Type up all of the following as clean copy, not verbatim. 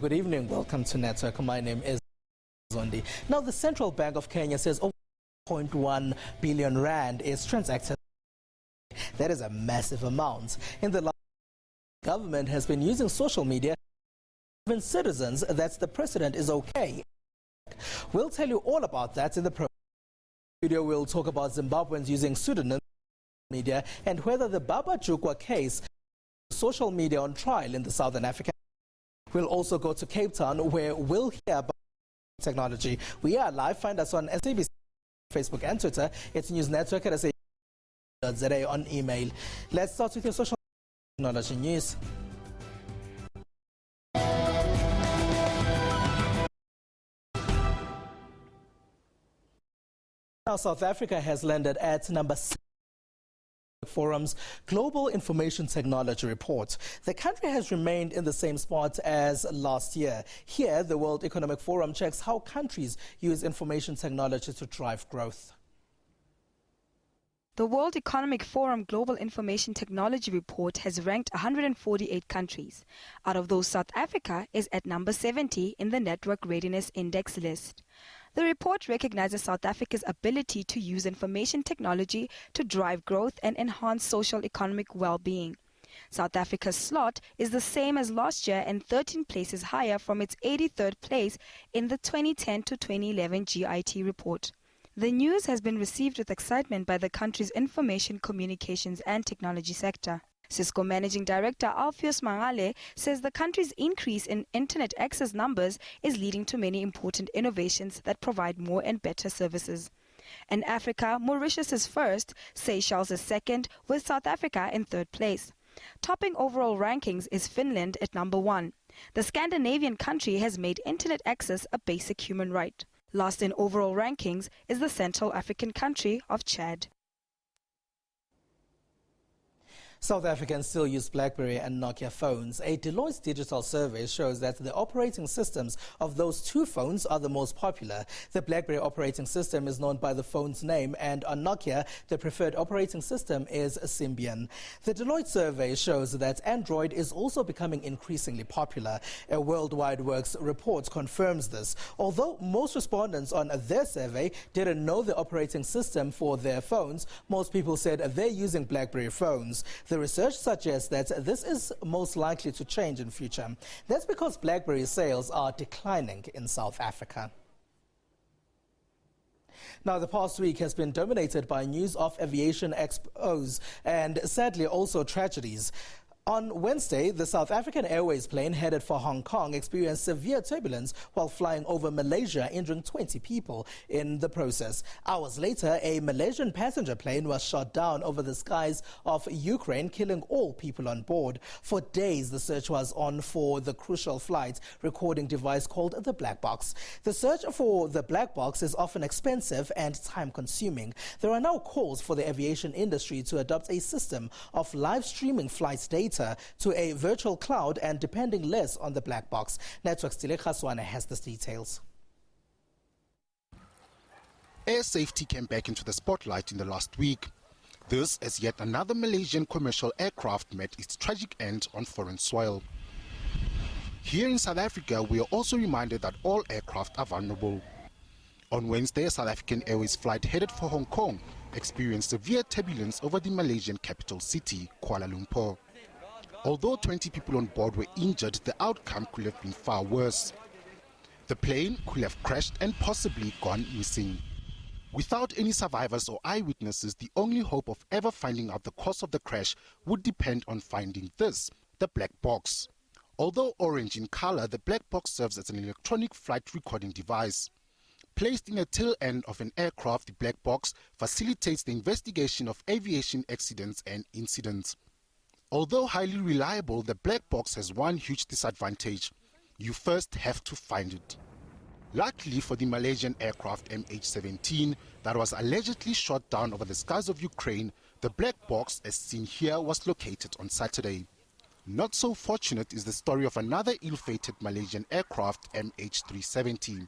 Good evening. Welcome to Network. My name is Zondi. Now, the Central Bank of Kenya says over 0.1 billion rand is transacted. That is a massive amount. In the last government has been using social media to convince citizens that the president is okay. We'll tell you all about that in the program. Video will talk about Zimbabweans using pseudonyms media and whether the Baba Jukwa case social media on trial in the Southern African. We'll also go to Cape Town where we'll hear about technology. We are live. Find us on SABC, Facebook and Twitter. It's News Network at SABC.za on email. Let's start with your social technology news. Now, South Africa has landed at number 6 Forum's Global Information Technology Report. The country has remained in the same spot as last year. Here, the World Economic Forum checks how countries use information technology to drive growth. The World Economic Forum Global Information Technology Report has ranked 148 countries. Out of those, South Africa is at number 70 in the Network Readiness Index list. The report recognizes South Africa's ability to use information technology to drive growth and enhance social economic well-being. South Africa's slot is the same as last year and 13 places higher from its 83rd place in the 2010 to 2011 GIT report. The news has been received with excitement by the country's information, communications and technology sector. Cisco Managing Director Alpheus Mangale says the country's increase in internet access numbers is leading to many important innovations that provide more and better services. In Africa, Mauritius is first, Seychelles is second, with South Africa in third place. Topping overall rankings is Finland at number 1. The Scandinavian country has made internet access a basic human right. Last in overall rankings is the Central African country of Chad. South Africans still use BlackBerry and Nokia phones. A Deloitte digital survey shows that the operating systems of those two phones are the most popular. The BlackBerry operating system is known by the phone's name, and on Nokia, the preferred operating system is Symbian. The Deloitte survey shows that Android is also becoming increasingly popular. A Worldwide Works report confirms this. Although most respondents on their survey didn't know the operating system for their phones, most people said they're using BlackBerry phones. The research suggests that this is most likely to change in future. That's because BlackBerry sales are declining in South Africa. Now, the past week has been dominated by news of aviation expos and sadly also tragedies. On Wednesday, the South African Airways plane headed for Hong Kong experienced severe turbulence while flying over Malaysia, injuring 20 people in the process. Hours later, a Malaysian passenger plane was shot down over the skies of Ukraine, killing all people on board. For days, the search was on for the crucial flight recording device called the black box. The search for the black box is often expensive and time-consuming. There are now calls for the aviation industry to adopt a system of live streaming flight data to a virtual cloud and depending less on the black box. Network's Tile Khaswane has the details. Air safety came back into the spotlight in the last week. This as yet another Malaysian commercial aircraft met its tragic end on foreign soil. Here in South Africa, we are also reminded that all aircraft are vulnerable. On Wednesday, a South African Airways flight headed for Hong Kong experienced severe turbulence over the Malaysian capital city, Kuala Lumpur. Although 20 people on board were injured, the outcome could have been far worse. The plane could have crashed and possibly gone missing. Without any survivors or eyewitnesses, the only hope of ever finding out the cause of the crash would depend on finding this, the black box. Although orange in color, the black box serves as an electronic flight recording device. Placed in the tail end of an aircraft, the black box facilitates the investigation of aviation accidents and incidents. Although highly reliable, the black box has one huge disadvantage. You first have to find it. Luckily for the Malaysian aircraft MH17 that was allegedly shot down over the skies of Ukraine, the black box, as seen here, was located on Saturday. Not so fortunate is the story of another ill-fated Malaysian aircraft, MH370.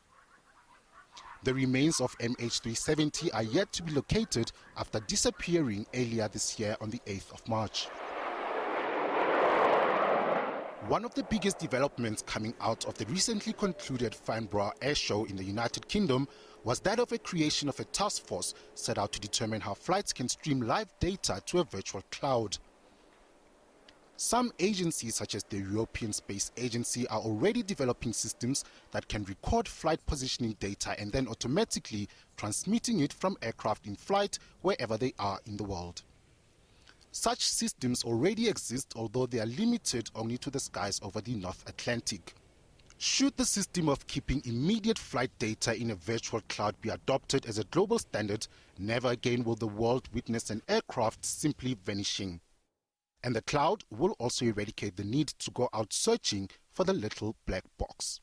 The remains of MH370 are yet to be located after disappearing earlier this year on the 8th of March. One of the biggest developments coming out of the recently concluded Farnborough Air Show in the United Kingdom was that of a creation of a task force set out to determine how flights can stream live data to a virtual cloud. Some agencies, such as the European Space Agency, are already developing systems that can record flight positioning data and then automatically transmitting it from aircraft in flight wherever they are in the world. Such systems already exist, although they are limited only to the skies over the North Atlantic. Should the system of keeping immediate flight data in a virtual cloud be adopted as a global standard, never again will the world witness an aircraft simply vanishing. And the cloud will also eradicate the need to go out searching for the little black box.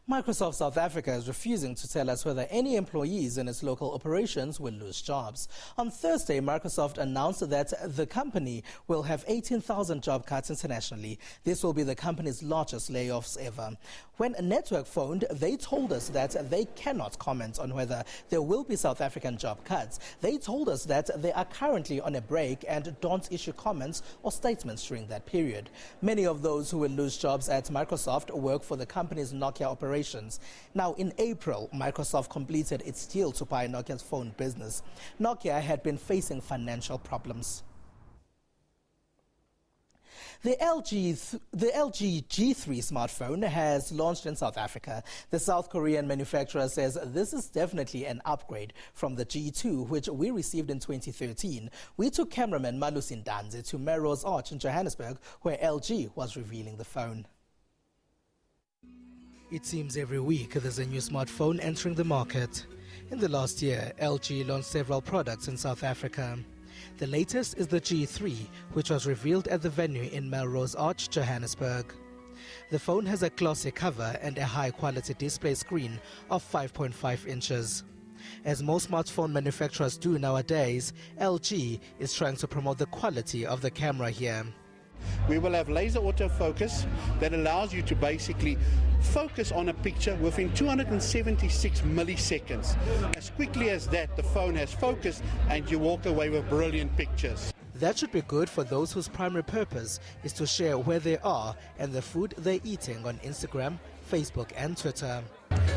Microsoft South Africa is refusing to tell us whether any employees in its local operations will lose jobs. On Thursday, Microsoft announced that the company will have 18,000 job cuts internationally. This will be the company's largest layoffs ever. When Network phoned, they told us that they cannot comment on whether there will be South African job cuts. They told us that they are currently on a break and don't issue comments or statements during that period. Many of those who will lose jobs at Microsoft work for the company's Nokia operations. Now, in April, Microsoft completed its deal to buy Nokia's phone business. Nokia had been facing financial problems. The LG G3 smartphone has launched in South Africa. The South Korean manufacturer says this is definitely an upgrade from the G2, which we received in 2013. We took cameraman Malusi Ndanze to Melrose Arch in Johannesburg, where LG was revealing the phone. It seems every week there's a new smartphone entering the market. In the last year, LG launched several products in South Africa. The latest is the G3, which was revealed at the venue in Melrose Arch, Johannesburg. The phone has a glossy cover and a high-quality display screen of 5.5 inches. As most smartphone manufacturers do nowadays, LG is trying to promote the quality of the camera here. We will have laser autofocus that allows you to basically focus on a picture within 276 milliseconds. As quickly as that, the phone has focused and you walk away with brilliant pictures. That should be good for those whose primary purpose is to share where they are and the food they're eating on Instagram, Facebook and Twitter.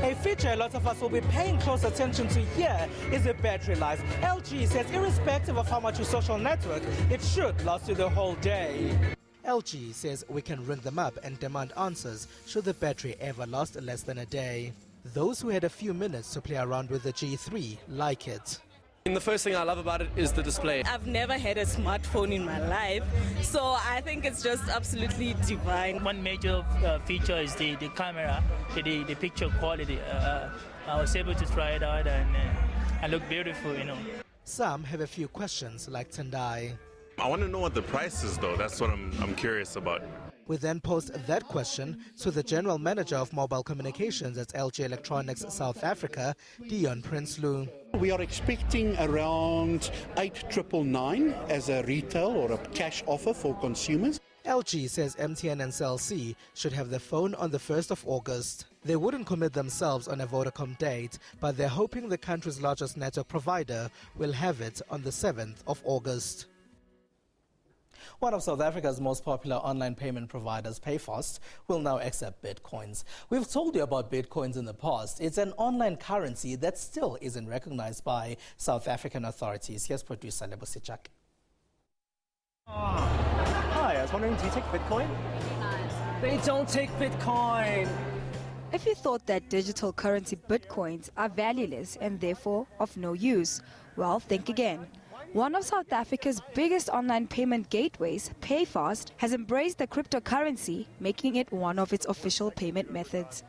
A feature a lot of us will be paying close attention to here is the battery life. LG says irrespective of how much you social network, it should last you the whole day. LG says we can ring them up and demand answers should the battery ever last less than a day. Those who had a few minutes to play around with the G3 like it. And the first thing I love about it is the display. I've never had a smartphone in my life, so I think it's just absolutely divine. One major feature is the camera, the picture quality. I was able to try it out and look beautiful, you know. Some have a few questions like Tendai. I want to know what the price is though, that's what I'm curious about. We then posed that question to the General Manager of Mobile Communications at LG Electronics South Africa, Dion Prinsloo. We are expecting around 8,999 as a retail or a cash offer for consumers. LG says MTN and Cell C should have the phone on the 1st of August. They wouldn't commit themselves on a Vodacom date, but they're hoping the country's largest network provider will have it on the 7th of August. One of South Africa's most popular online payment providers, Payfast, will now accept bitcoins. We've told you about bitcoins in the past. It's an online currency that still isn't recognized by South African authorities. Here's producer Lebo Sichak. Hi, I was wondering, do you take Bitcoin? They don't take Bitcoin. If you thought that digital currency bitcoins are valueless and therefore of no use, well, think again. One of South Africa's biggest online payment gateways, Payfast, has embraced the cryptocurrency, making it one of its official payment methods.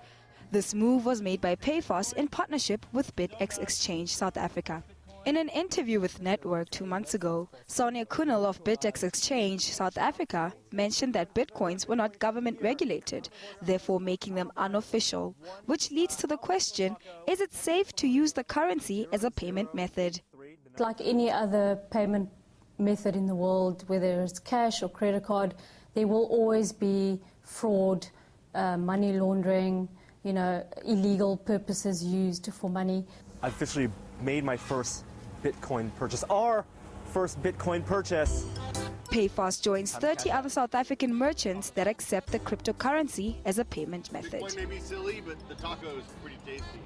This move was made by Payfast in partnership with BitX Exchange South Africa. In an interview with Network 2 months ago, Sonia Kunal of BitX Exchange South Africa mentioned that bitcoins were not government regulated, therefore making them unofficial, which leads to the question, is it safe to use the currency as a payment method? Like any other payment method in the world, whether it's cash or credit card, there will always be fraud, money laundering, illegal purposes used for money. I officially made my first Bitcoin purchase, our first Bitcoin purchase. Payfast joins 30 other South African merchants that accept the cryptocurrency as a payment method. Bitcoin may be silly, but the taco is pretty tasty.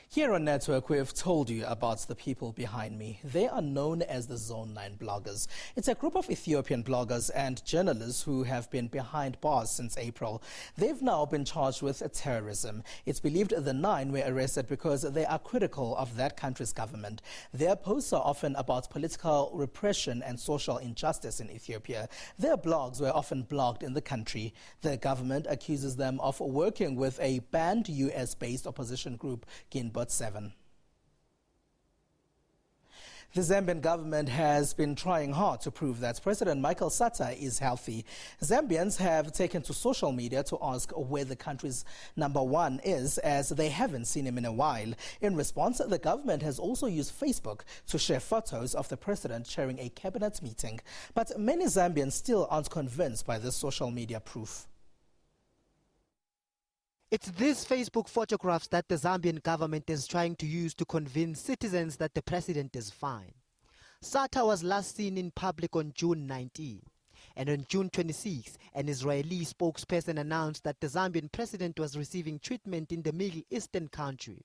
Here on Network, we've told you about the people behind me. They are known as the Zone 9 bloggers. It's a group of Ethiopian bloggers and journalists who have been behind bars since April. They've now been charged with terrorism. It's believed the 9 were arrested because they are critical of that country's government. Their posts are often about political repression and social injustice in Ethiopia. Their blogs were often blocked in the country. The government accuses them of working with a banned US-based opposition group, Ginbot 7. The Zambian government has been trying hard to prove that President Michael Sata is healthy. Zambians have taken to social media to ask where the country's #1 is, as they haven't seen him in a while. In response, the government has also used Facebook to share photos of the president chairing a cabinet meeting. But many Zambians still aren't convinced by this social media proof. It's these Facebook photographs that the Zambian government is trying to use to convince citizens that the president is fine. Sata was last seen in public on June 19. And on June 26, an Israeli spokesperson announced that the Zambian president was receiving treatment in the Middle Eastern country.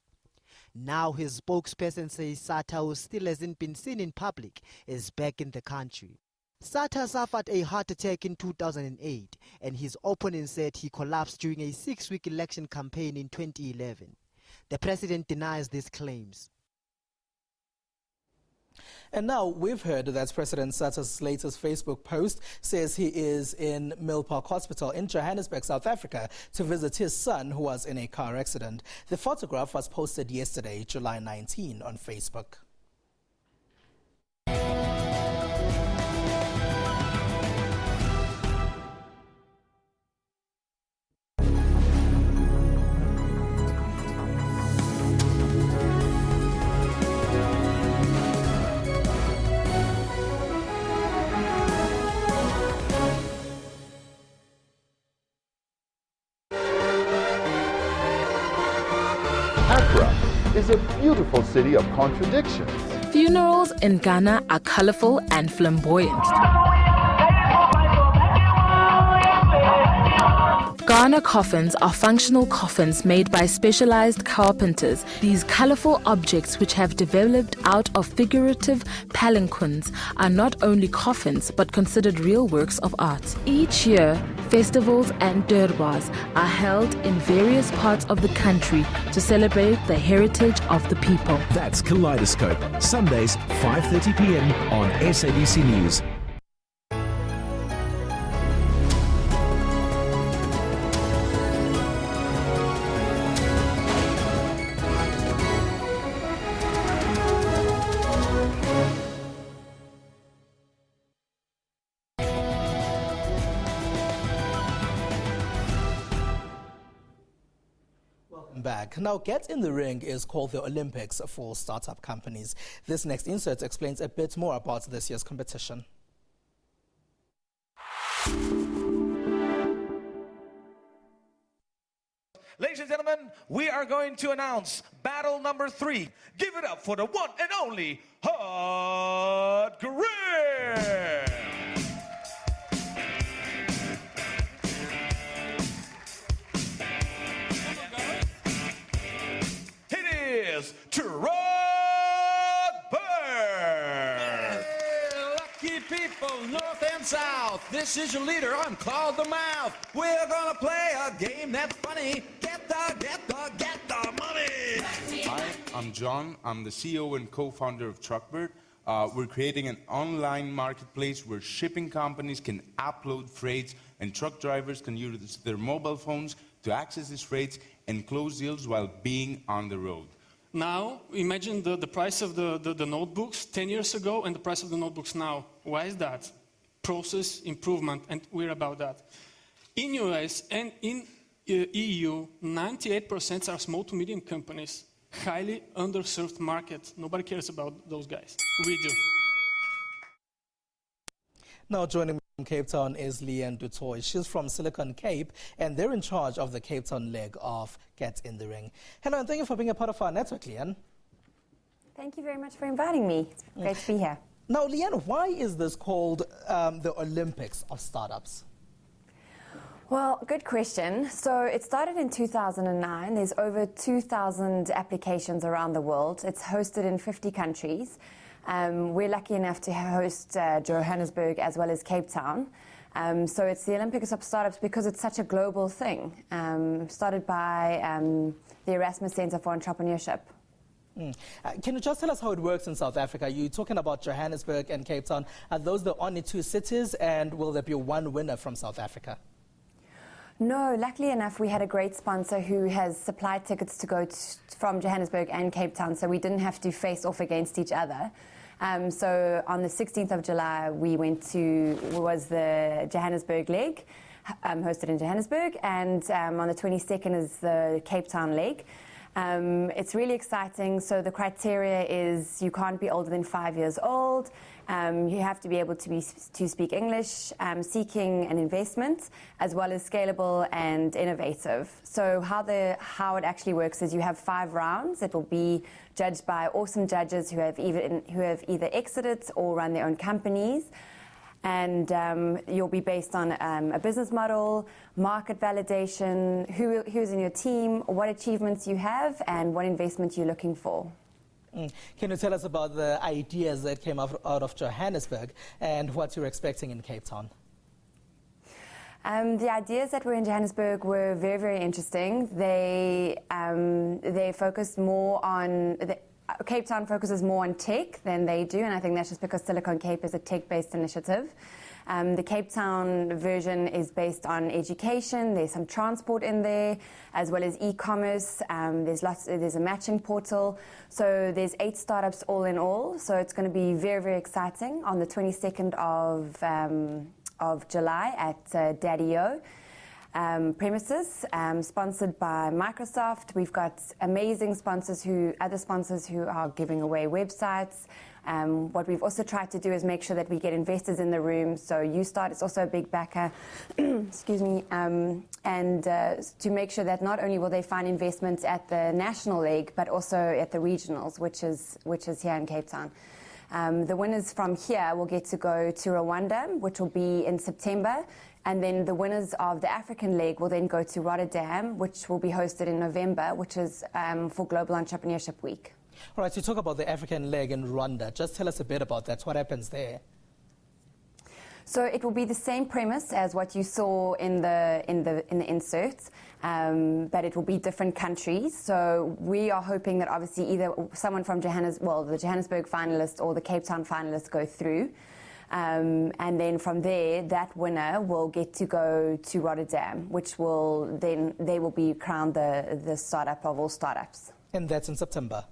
Now his spokesperson says Sata, who still hasn't been seen in public, is back in the country. Sata suffered a heart attack in 2008, and his opponent said he collapsed during a 6-week election campaign in 2011. The president denies these claims. And now we've heard that President Sata's latest Facebook post says he is in Mill Park Hospital in Johannesburg, South Africa, to visit his son who was in a car accident. The photograph was posted yesterday, July 19, on Facebook. Accra is a beautiful city of contradictions. Funerals in Ghana are colorful and flamboyant. Ghana coffins are functional coffins made by specialized carpenters. These colorful objects, which have developed out of figurative palanquins, are not only coffins but considered real works of art. Each year, festivals and durbars are held in various parts of the country to celebrate the heritage of the people. That's Kaleidoscope, Sundays 5:30 p.m. on SABC News. Back. Now, Get in the Ring is called the Olympics for startup companies. This next insert explains a bit more about this year's competition. Ladies and gentlemen, we are going to announce battle number 3. Give it up for the one and only Hard Career. To Rod Bird. Lucky people, north and south. This is your leader. I'm Claude the Mouth. We're gonna play a game that's funny. Get the money. Hi, I'm John. I'm the CEO and co-founder of Truckbird. We're creating an online marketplace where shipping companies can upload freights and truck drivers can use their mobile phones to access these freights and close deals while being on the road. Now, imagine the price of the notebooks 10 years ago and the price of the notebooks now. Why is that? Process improvement, and we're about that. In US and in EU, 98% are small to medium companies. Highly underserved market. Nobody cares about those guys. We do. Now joining me from Cape Town is Leanne Dutoy. She's from Silicon Cape, and they're in charge of the Cape Town leg of Get in the Ring. Hello, and thank you for being a part of our network, Leanne. Thank you very much for inviting me. It's great to be here. Now, Leanne, why is this called the Olympics of Startups? Well, good question. So it started in 2009. There's over 2,000 applications around the world. It's hosted in 50 countries. We're lucky enough to host Johannesburg as well as Cape Town. So it's the Olympics of Startups because it's such a global thing. Started by the Erasmus Centre for Entrepreneurship. Can you just tell us how it works in South Africa? You're talking about Johannesburg and Cape Town. Are those the only two cities, and will there be one winner from South Africa? No, luckily enough, we had a great sponsor who has supplied tickets to go from Johannesburg and Cape Town, so we didn't have to face off against each other. So on the 16th of July, was the Johannesburg leg, hosted in Johannesburg, and on the 22nd is the Cape Town leg. It's really exciting. So the criteria is you can't be older than 5 years old. You have to be able to speak English, seeking an investment, as well as scalable and innovative. So how it actually works is you have 5 rounds. It will be judged by awesome judges who have either exited or run their own companies. And you'll be based on a business model, market validation, who's in your team, what achievements you have, and what investment you're looking for. Can you tell us about the ideas that came out of Johannesburg and what you're expecting in Cape Town? The ideas that were in Johannesburg were very, very interesting. They focused more on... Cape Town focuses more on tech than they do, and I think that's just because Silicon Cape is a tech-based initiative. The Cape Town version is based on education. There's some transport in there, as well as e-commerce. There's a matching portal. So there's 8 startups all in all. So it's going to be very, very exciting on the 22nd of July at Daddy-O. Premises, sponsored by Microsoft. We've got amazing other sponsors who are giving away websites. What we've also tried to do is make sure that we get investors in the room. So YouStart is also a big backer, excuse me, and to make sure that not only will they find investments at the national league, but also at the regionals, which is here in Cape Town. The winners from here will get to go to Rwanda, which will be in September. And then the winners of the African leg will then go to Rotterdam, which will be hosted in November, which is for Global Entrepreneurship Week. All right, so talk about the African leg in Rwanda. Just tell us a bit about that. What happens there? So it will be the same premise as what you saw in the inserts, but it will be different countries. So we are hoping that obviously either someone from the Johannesburg finalist or the Cape Town finalist go through. And then from there, that winner will get to go to Rotterdam, which they will be crowned the startup of all startups. And that's in September?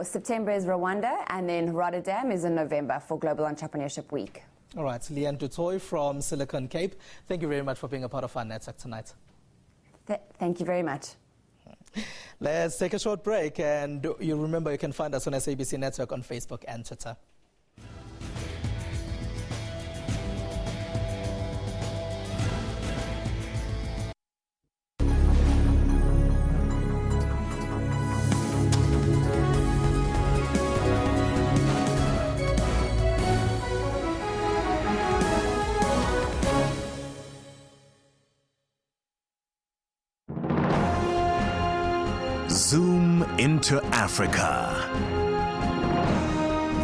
September is Rwanda, and then Rotterdam is in November for Global Entrepreneurship Week. All right, Leanne Dutoy from Silicon Cape, thank you very much for being a part of our network tonight. Thank you very much. Let's take a short break, and you remember you can find us on SABC Network on Facebook and Twitter. Zoom into Africa.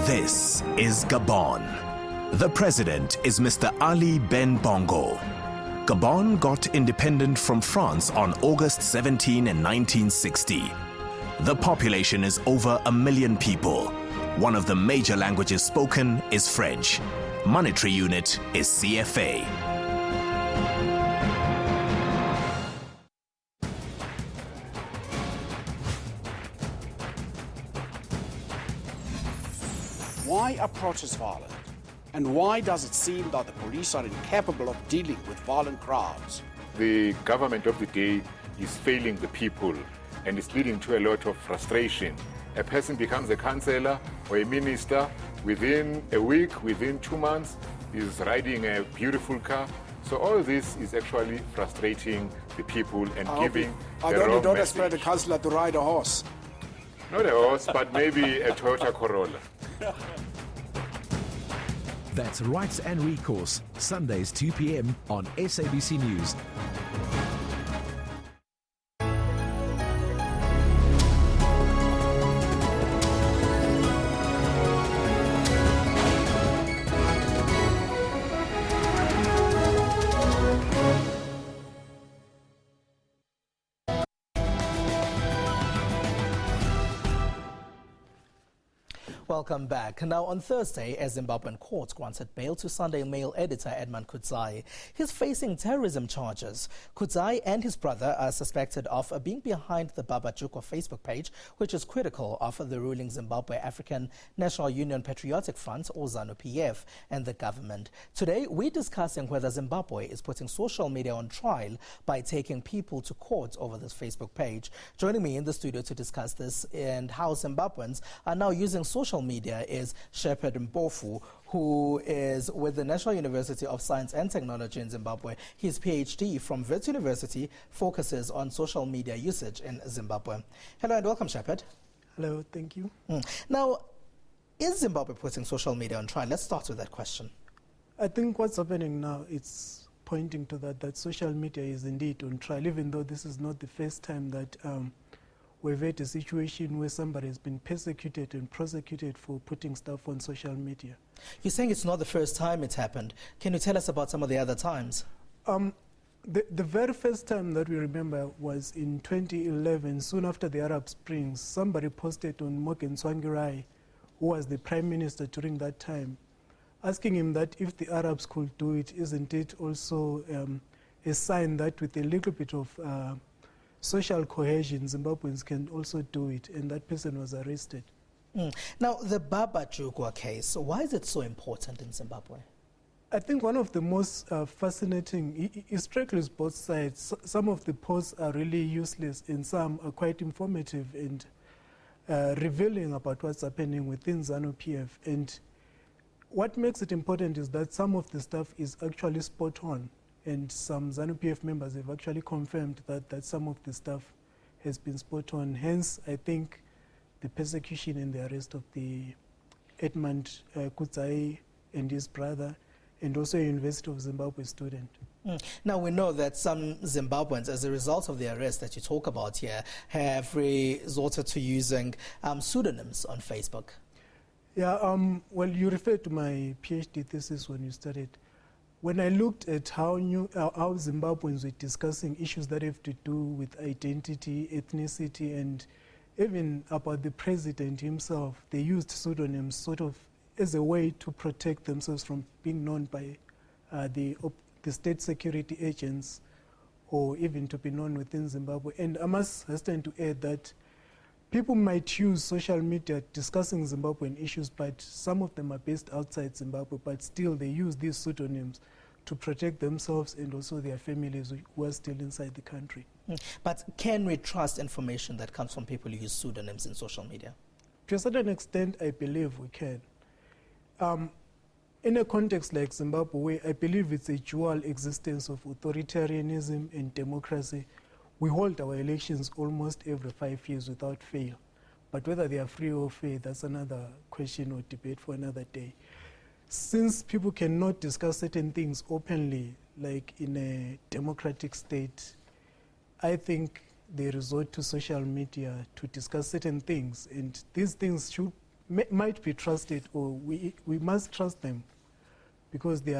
This is Gabon. The president is Mr. Ali Ben Bongo. Gabon got independent from France on August 17 in 1960. The population is over 1 million people. One of the major languages spoken is French. Monetary unit is CFA. Why are protests violent? And why does it seem that the police are incapable of dealing with violent crowds? The government of the day is failing the people, and it's leading to a lot of frustration. A person becomes a councillor or a minister, within a week, within 2 months, is riding a beautiful car. So all this is actually frustrating the people and giving I don't message. expect a councillor to ride a horse. Not a horse, but maybe a Toyota Corolla. That's Rights and Recourse, Sundays 2 p.m. on SABC News. Welcome back. Now, on Thursday, a Zimbabwean court granted bail to Sunday Mail editor Edmund Kudzai. He's facing terrorism charges. Kudzai and his brother are suspected of being behind the Baba Jukwa Facebook page, which is critical of the ruling Zimbabwe African National Union Patriotic Front, or ZANU-PF, and the government. Today, we're discussing whether Zimbabwe is putting social media on trial by taking people to court over this Facebook page. Joining me in the studio to discuss this and how Zimbabweans are now using social media is Shepherd Mpofu, who is with the National University of Science and Technology in Zimbabwe. His PhD from Wits University focuses on social media usage in Zimbabwe. Hello and welcome, Shepherd. Hello, thank you. Now, is Zimbabwe putting social media on trial? Let's start with that question. I think what's happening now, it's pointing to that social media is indeed on trial, even though this is not the first time that we've had a situation where somebody has been persecuted and prosecuted for putting stuff on social media. You're saying it's not the first time it's happened. Can you tell us about some of the other times? The very first time that we remember was in 2011, soon after the Arab Springs. Somebody posted on Morgan Tsvangirai, who was the prime minister during that time, asking him that if the Arabs could do it, isn't it also a sign that with a little bit of social cohesion, Zimbabweans can also do it, and that person was arrested. Now, the Baba Jukwa case, why is it so important in Zimbabwe? I think one of the most fascinating, it straddles both sides. Some of the posts are really useless and some are quite informative and revealing about what's happening within ZANU-PF. And what makes it important is that some of the stuff is actually spot on. And some ZANU-PF members have actually confirmed that some of the stuff has been spot on. Hence, I think the persecution and the arrest of the Edmund Kudzai and his brother, and also a University of Zimbabwe student. Now, we know that some Zimbabweans, as a result of the arrest that you talk about here, have resorted to using pseudonyms on Facebook. Yeah, well, you referred to my PhD thesis when you started. When I looked at how Zimbabweans were discussing issues that have to do with identity, ethnicity, and even about the president himself, they used pseudonyms sort of as a way to protect themselves from being known by the state security agents, or even to be known within Zimbabwe. And I must hasten to add that people might use social media discussing Zimbabwean issues, but some of them are based outside Zimbabwe, but still they use these pseudonyms to protect themselves and also their families who are still inside the country. But can we trust information that comes from people who use pseudonyms in social media? To a certain extent, I believe we can. In a context like Zimbabwe, I believe it's a dual existence of authoritarianism and democracy. We hold our elections almost every 5 years without fail. But whether they are free or fair, that's another question or debate for another day. Since people cannot discuss certain things openly, like in a democratic state, I think they resort to social media to discuss certain things. And these things might be trusted, or we must trust them, because they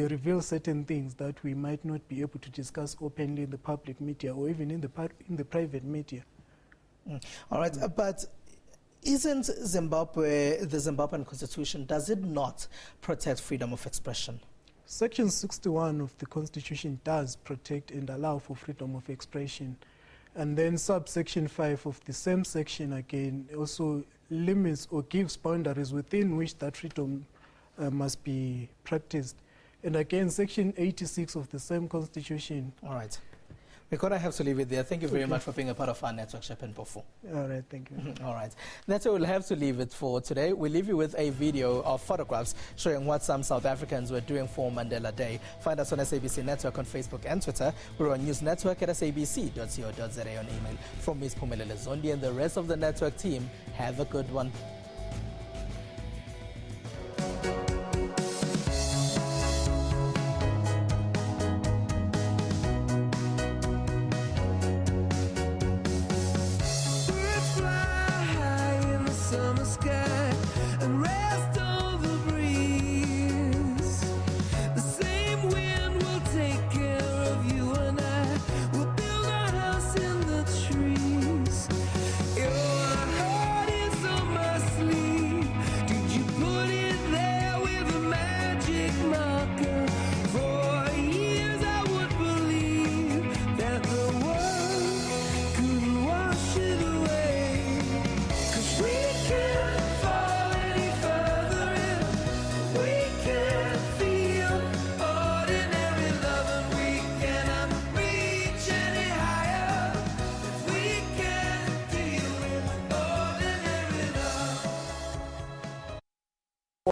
reveal certain things that we might not be able to discuss openly in the public media or even in the private media. All right, but isn't Zimbabwe, the Zimbabwean constitution, does it not protect freedom of expression? Section 61 of the constitution does protect and allow for freedom of expression. And then subsection 5 of the same section again also limits or gives boundaries within which that freedom must be practiced. And again, section 86 of the same constitution. All right. We're going to have to leave it there. Thank you very much for being a part of our network, Shepherd Mpofu. All right, thank you. All right. That's where we'll have to leave it for today. We'll leave you with a video of photographs showing what some South Africans were doing for Mandela Day. Find us on SABC Network on Facebook and Twitter. We're on News Network at sabc.co.za on email. From Ms. Pumelele Zondi and the rest of the network team, have a good one.